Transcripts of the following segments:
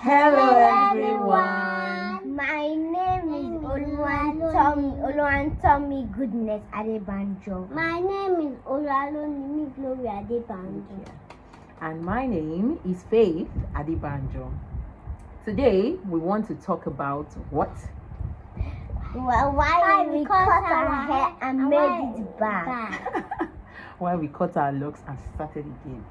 Hello everyone. My name is Oluwantomi Goodness Adebanjo. My name is Oluwalonimi Gloria Adebanjo. And my name is Faith Adebanjo. Today we want to talk about what? Well, why we cut our hair and made it back. Why we cut our locks and started again.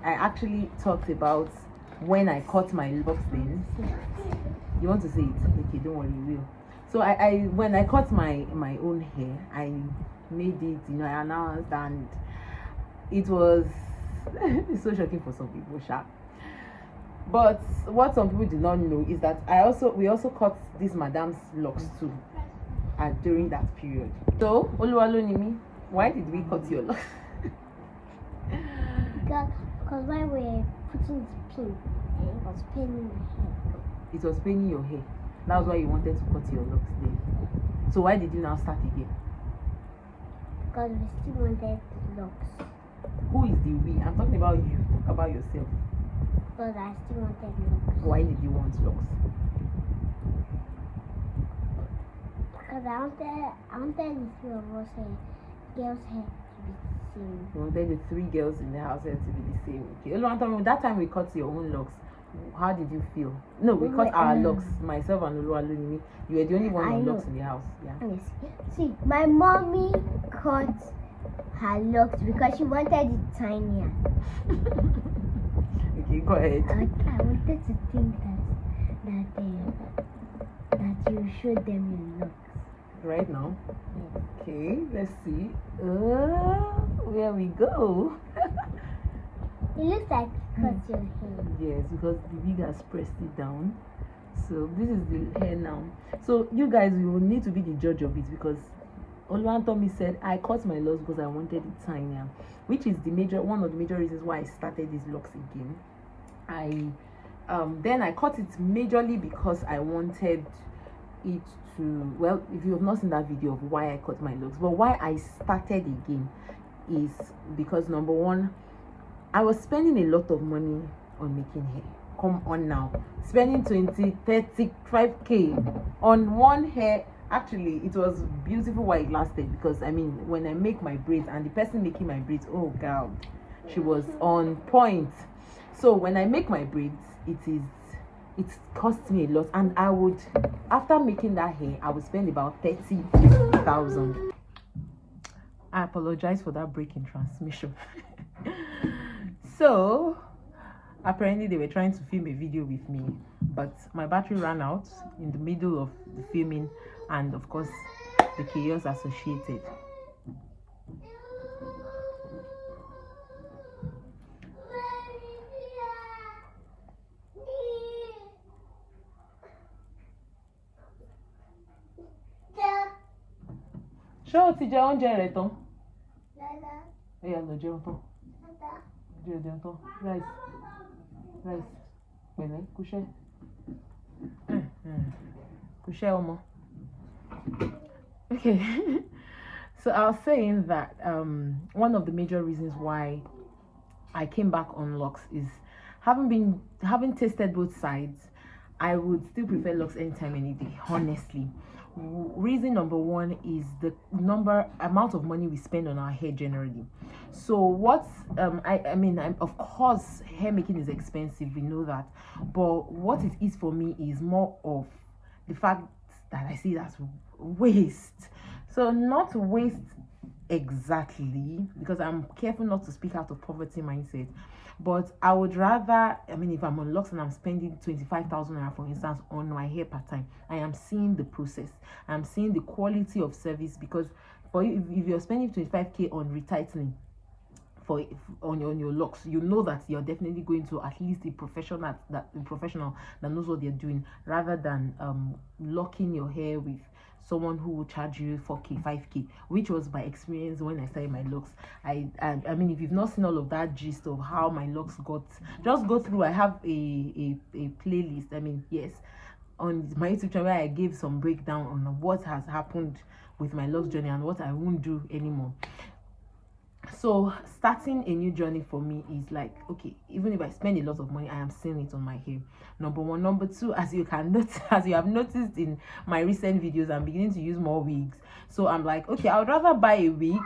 I actually talked about when I cut my locks then. You want to say it? Okay, don't worry, you will. So when I cut my own hair, I made it, I announced, and it was it's so shocking for some people, sharp. But what some people do not know is that we also cut this madam's locks too during that period. So Oluwalonimi, why did we cut your locks? Because when we were putting the pin, it was paining my hair. It was paining your hair. That was why you wanted to cut your locks then. So why did you now start again? Because we still wanted locks. Who is the we? I'm talking about you. Talk about yourself. Because I still wanted locks. Why did you want locks? Because I wanted the three of us girls' hair to be the same. You wanted the three girls in the house hair to be the same. Okay. That time we cut your own locks. How did you feel? No, we cut our locks. Myself and Oluwalonimi. You were the only one with locks in the house. Yeah. Yes. See, my mommy cut her locks because she wanted it tinier. Okay, go ahead. I wanted to think that you showed them your locks. Right now? Yes. Okay, let's see. Where we go. It looks like you cut your hair. Yes, because the wig has pressed it down. So this is the hair now. So you guys, you will need to be the judge of it, because Oluwantomi said I cut my locks because I wanted it tinier, which is one of the major reasons why I started these locks again. Then I cut it majorly because I wanted it to, well, if you have not seen that video of why I cut my locks, but why I started again is because, number one, I was spending a lot of money on making hair. Come on now, spending 20, 30, 35K on one hair. Actually, it was beautiful while it lasted, because when I make my braids, and the person making my braids, oh god, she was on point. So when I make my braids, it costs me a lot, and I would, after making that hair, I would spend about 30,000. I apologize for that break in transmission. So apparently they were trying to film a video with me, but my battery ran out in the middle of the filming, and of course the chaos associated. Ṣé o ti jẹ oúnjẹ rẹ tán? Ẹ yá lọ jẹun tán. Jẹun tán. Rice. Pẹ̀lẹ́, kúṣẹ́. Kúṣẹ́ ọmọ. Okay. So I was saying that one of the major reasons why I came back on locks is having tasted both sides, I would still prefer locks anytime, any day, honestly. Reason number one is the amount of money we spend on our hair generally. So of course hair making is expensive, we know that, but what it is for me is more of the fact that I see it as waste. So not waste exactly, because I'm careful not to speak out of poverty mindset, but I would rather, if I'm on locks and I'm spending 25,000 naira, for instance, on my hair part time, I am seeing the process, I'm seeing the quality of service. Because for you, if you're spending 25K on retightening on your locks, you know that you're definitely going to at least a professional that knows what they're doing, rather than locking your hair with someone who will charge you 4K, 5K, which was my experience when I started my locks. I mean, if you've not seen all of that gist of how my locks got, just go through. I have a playlist. Yes, on my YouTube channel where I gave some breakdown on what has happened with my lost journey and what I won't do anymore. So starting a new journey for me is like, okay, even if I spend a lot of money, I am seeing it on my hair. Number one. Number two, as you can notice, as you have noticed in my recent videos, I'm beginning to use more wigs. So I'm like, okay, I would rather buy a wig,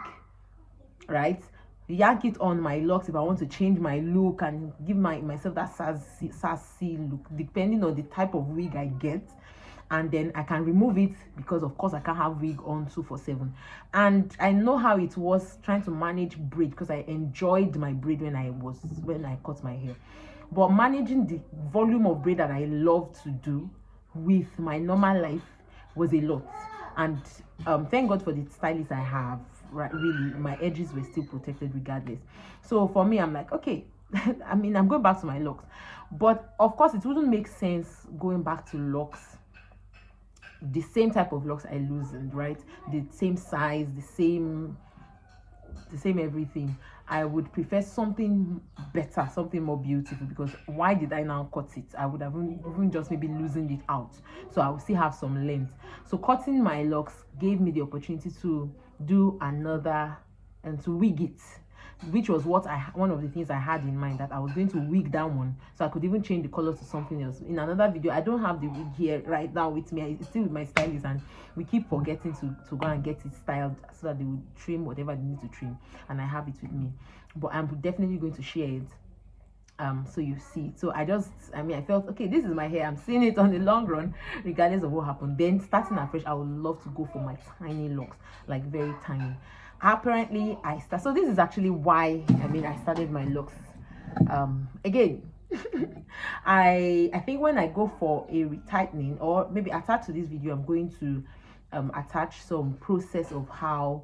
right, yank it on my locks if I want to change my look and give myself that sassy look, depending on the type of wig I get. And then I can remove it, because of course I can't have wig on 2/7. And I know how it was trying to manage braid, because I enjoyed my braid when I cut my hair. But managing the volume of braid that I love to do with my normal life was a lot. And thank God for the stylist I have. Right, really, my edges were still protected regardless. So for me, I'm like, okay, I mean, I'm going back to my locks. But of course, it wouldn't make sense going back to locks, the same type of locks I loosened, right? The same size, the same everything. I would prefer something better, something more beautiful, because why did I now cut it? I would have even just maybe loosened it out, so I will still have some length. So cutting my locks gave me the opportunity to do another and to wig it, which was one of the things I had in mind, that I was going to wig that one, so I could even change the color to something else. In another video, I don't have the wig here right now with me. It's still with my stylist, and we keep forgetting to go and get it styled so that they would trim whatever they need to trim, and I have it with me. But I'm definitely going to share it, so you see. So I felt, okay, this is my hair, I'm seeing it on the long run regardless of what happened. Then starting afresh, I would love to go for my tiny locks, like very tiny. Apparently so this is actually why I started my locks again. I think when I go for a retightening, or maybe attached to this video, I'm going to attach some process of how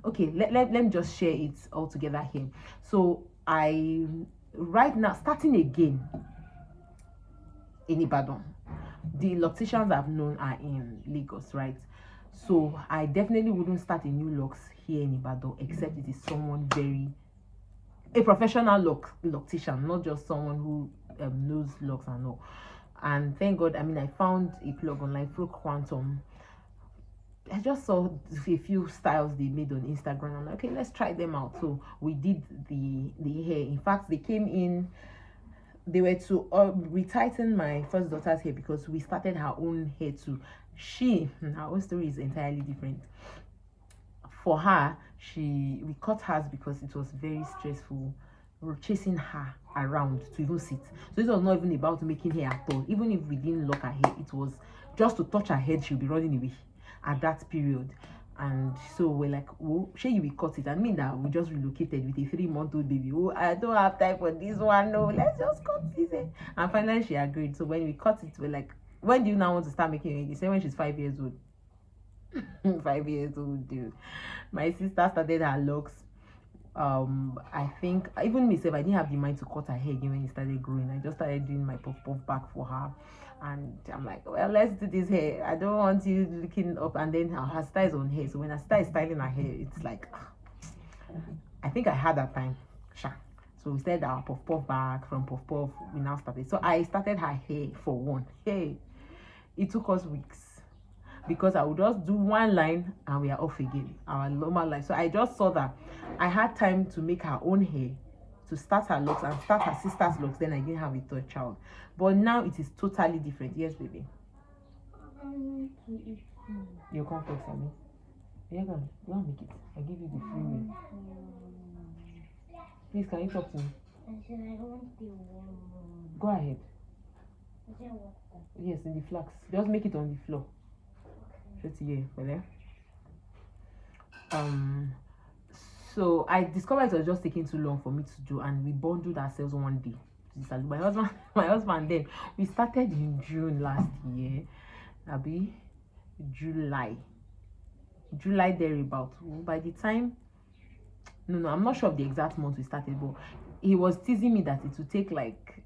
okay, let me just share it all together here. So right now, starting again in Ibadan, the locticians I've known are in Lagos, right? So I definitely wouldn't start a new locks here in Ibadan, except it is someone a professional loctician, not just someone who knows locks and all. And thank God, I found a plug online, Fro Quantum. I just saw a few styles they made on Instagram. I'm like, okay, let's try them out. So we did the hair. In fact, they came in. They were to retighten my first daughter's hair, because we started her own hair too. Her own story is entirely different. For her, we cut hers because it was very stressful. We were chasing her around to even sit. So it was not even about making hair at all. Even if we didn't lock her hair, it was just to touch her head, she'll be running away at that period. And so we're like, oh, sure, you will cut it. I mean that we just relocated with a 3-month-old baby. Oh, I don't have time for this one. No, let's just cut this. And finally she agreed. So when we cut it, we're like, when do you now want to start making it? He said when she's 5 years old. 5 years old, dude. My sister started her locks. I think even myself, I didn't have the mind to cut her hair again when it started growing. I just started doing my puff back for her. And I'm like, well, let's do this hair. I don't want you looking up. And then her style is on hair. So when I started styling her hair, it's like, I think I had that time. So we started our puff back. From puff, we now started. So I started her hair for one. Hey, it took us weeks, because I would just do one line and we are off again, our normal life. So I just saw that I had time to make her own hair, to start her locks and start her sister's locks. Then I didn't have a third child. But now it is totally different. Yes, baby. Your comfort for me. You're gonna make it. I give you the free way. Please, can you talk to me? Go ahead. Yes, in the flax. Just make it on the floor. So I discovered it was just taking too long for me to do, and we bundled ourselves one day. My husband then, we started in June last year. July thereabout. By the time, no, I'm not sure of the exact month we started, but he was teasing me that it would take like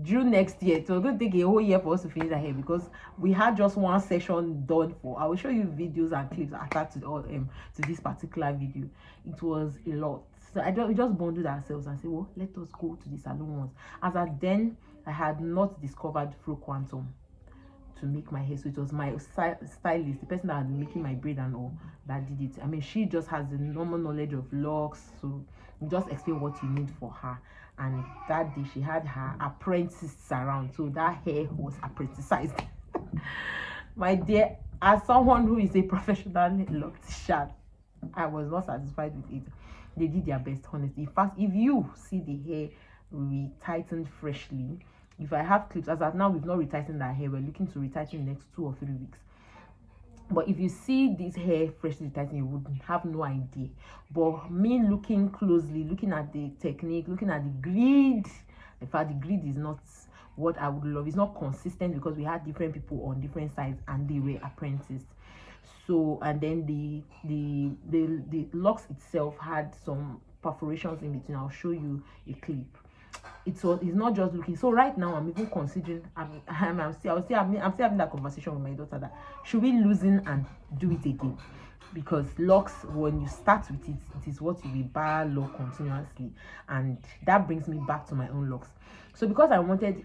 June next year. So it's going to take a whole year for us to finish our hair, because we had just one session done for. I will show you videos and clips attached to all to this particular video. It was a lot. So we just bonded ourselves and said, well, let us go to the salon once. As at then, I had not discovered Fro Quantum. to make my hair. So it was my stylist, the person that had been making my braid and all, that did it. I mean, she just has the normal knowledge of locks, so you just explain what you need for her. And that day she had her apprentices around, so that hair was apprenticized. My dear, as someone who is a professional loctician, I was not satisfied with it. They did their best, honestly. In fact, if you see the hair retightened freshly, if I have clips, as of now we've not retightened our hair, we're looking to retighten in the next 2 or 3 weeks. But if you see this hair freshly tightened, you would have no idea. But me looking closely, looking at the technique, looking at the grid, in fact the grid is not what I would love. It's not consistent because we had different people on different sides and they were apprenticed. So, and then the locks itself had some perforations in between. I'll show you a clip. It's not just looking. So right now I'm even considering, I'm still having that conversation with my daughter, that should we loosen and do it again, because locks, when you start with it, it is what you will bar lock continuously. And that brings me back to my own locks. So because I wanted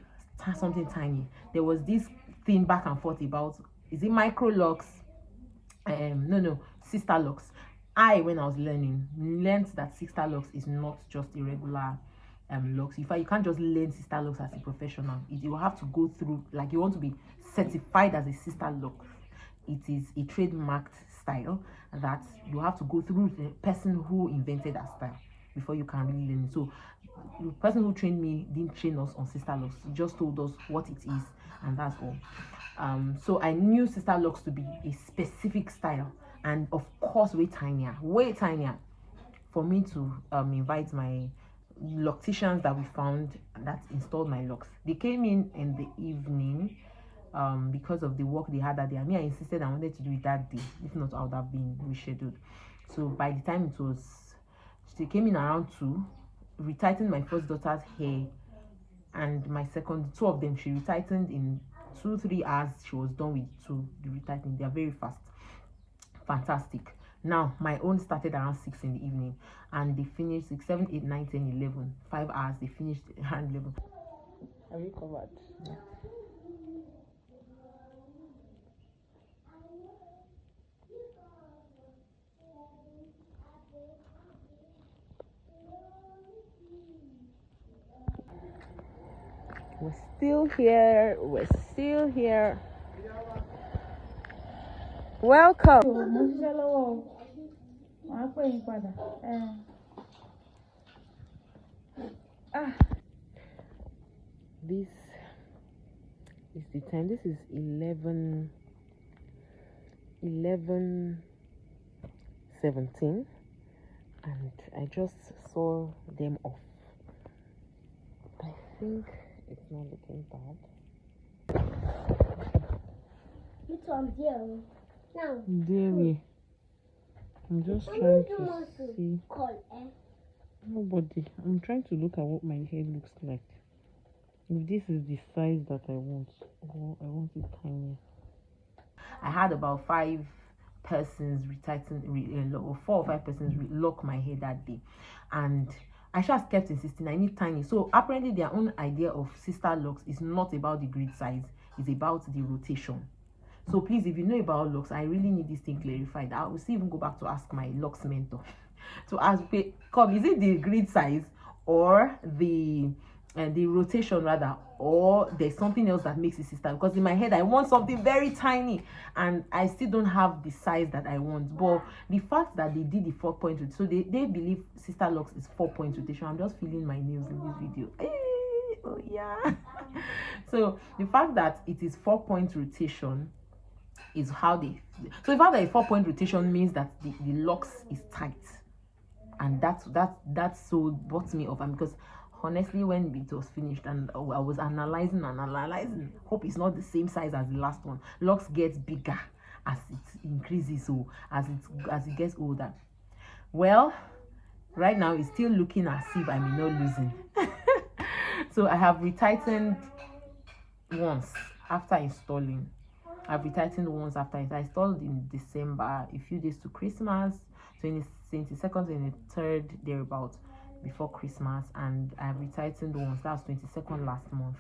something tiny, there was this thing back and forth about, is it micro locks, no, sister locks. When I was learned that sister locks is not just a regular locks. In fact, you can't just learn sister locks as a professional. You have to go through, like, you want to be certified as a sister lock. It is a trademarked style that you have to go through the person who invented that style before you can really learn it. So the person who trained me didn't train us on sister locks. He just told us what it is, and that's all. So I knew sister locks to be a specific style, and of course way tinier for me to invite my locticians that we found that installed my locks. They came in the evening because of the work they had that day. I mean, I insisted I wanted to do it that day. If not, I would have been rescheduled. So by the time they came in around 2, retightened my first daughter's hair, and my second, 2 of them, she retightened in 2-3 hours. She was done with 2. The retightening, they are very fast, fantastic. Now my own started around 6 in the evening, and they finished 6, 7, 8, 9, 10, 11. 5 hours. They finished around 11. Have you covered? Yeah. We're still here. Welcome. This is the time. This is 11:17, and I just saw them off. I think it's not looking bad. Which one's here? Now. Dairy. I'm just trying to see. Nobody. I'm trying to look at what my hair looks like. If this is the size that I want, or I want it tiny. I had about 5 persons or 4 or 5 persons lock my hair that day, and I just kept insisting I need tiny. So apparently their own idea of sister locks is not about the grid size, it's about the rotation. So please, if you know about locks, I really need this thing clarified. I will still even go back to ask my locks mentor to ask, come, is it the grid size or the rotation rather, or there's something else that makes it sister? Because in my head I want something very tiny, and I still don't have the size that I want. But the fact that they did the 4-point rotation, so they believe sister locks is 4-point rotation. I'm just feeling my nails in this video. Oh yeah. So the fact that it is 4-point rotation is how they, so the fact that a 4-point rotation means that the locks is tight, and that's so brought me off. And because honestly, when it was finished and I was analyzing, hope it's not the same size as the last one. Locks gets bigger as it increases, so as it gets older. Well, right now it's still looking as if I may not losing. So I have retightened once after installing. I've retightened once after I installed in December, a few days to Christmas, 22nd, 23rd, thereabout, before Christmas, and I've retightened once. That was 22nd last month.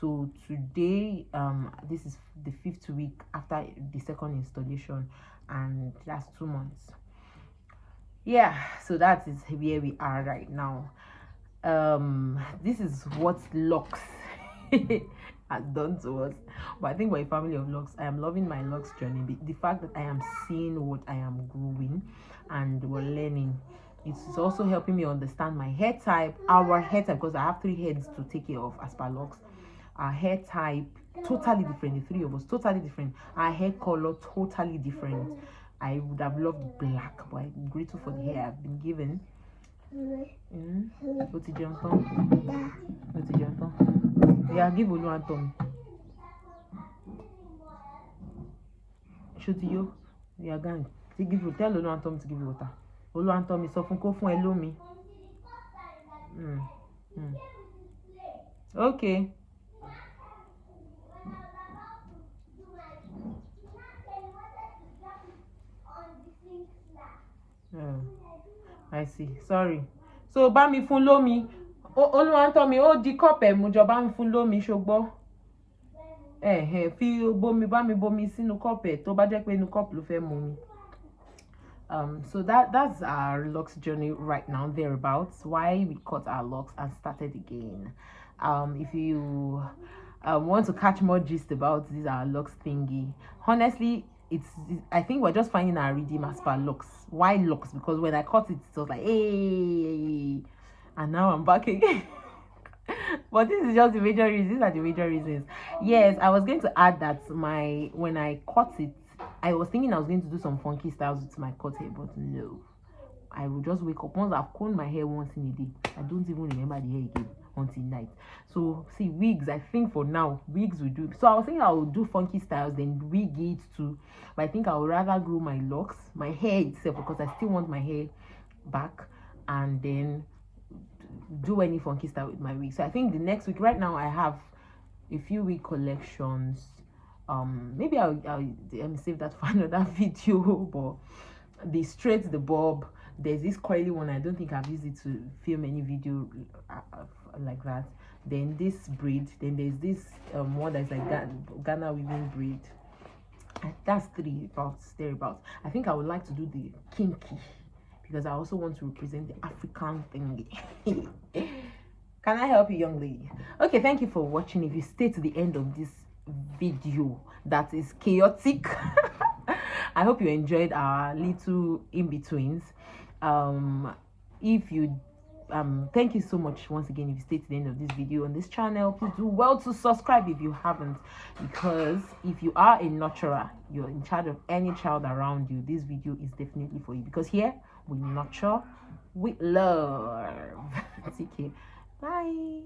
So today, this is the 5th week after the second installation, and that's 2 months. Yeah, so that is where we are right now. This is what Locs has done to us, but I think we're a family of Locs. I am loving my Locs journey. The fact that I am seeing what I am growing and we're learning, it's also helping me understand my hair type, our hair type, because I have 3 heads to take care of as per Locs. Our hair type totally different, the 3 of us totally different. Our hair color totally different. I would have loved black, but I'm grateful for the hair I've been given. Ó ti jẹun tán. Ó ti jẹun tán. Yeah, give Oluwantomi. Ṣó ti yó? Yeah, gang. Tell Oluwantomi to give you water. Oluwantomi sọ fún kó fún ẹ lómi. Okay. I see. Sorry. So bá mi fún lómi. Oluwantomi ó di cup ẹ̀ mú jọ bá mi fún lómi ṣùgbọ́n. Fi bomi bá mi bomi sínú cup ẹ̀ tó bá jẹ́ pé inú cup ló fẹ́ mu mi. So that's our Locs journey right now, thereabouts. Why we cut our locks and started again. If you want to catch more gist about this our Locs thingy, honestly, I think we're just finding our redeem as per Locs. Why Locs? Because when I cut it, it was like, hey, and now I'm back again. But this is just the major reasons. These are the major reasons. Yes, I was going to add that when I cut it, I was thinking I was going to do some funky styles with my cut hair, but no. I will just wake up once I've combed my hair once in a day. I don't even remember the hair again until night. So see, wigs, I think for now wigs will do. So I was thinking I would do funky styles, then wig it too. But I think I would rather grow my locks, my hair itself, because I still want my hair back, and then do any funky style with my wig. So I think the next week, right now I have a few wig collections. Maybe I'll save that for another video. But the straight, the bob, there's this coily one. I don't think I've used it to film any video like that. Then this braid. Then there's this one that's like Ghana weaving braid. That's 3 thereabouts. I think I would like to do the kinky, because I also want to represent the African thing. Can I help you, young lady? Okay, thank you for watching. If you stay to the end of this video that is chaotic, I hope you enjoyed our little in-betweens. If you thank you so much once again. If you stay to the end of this video on this channel, please do well to subscribe if you haven't, because if you are a nurturer, you're in charge of any child around you, this video is definitely for you, because here we nurture with love. Take care. Bye.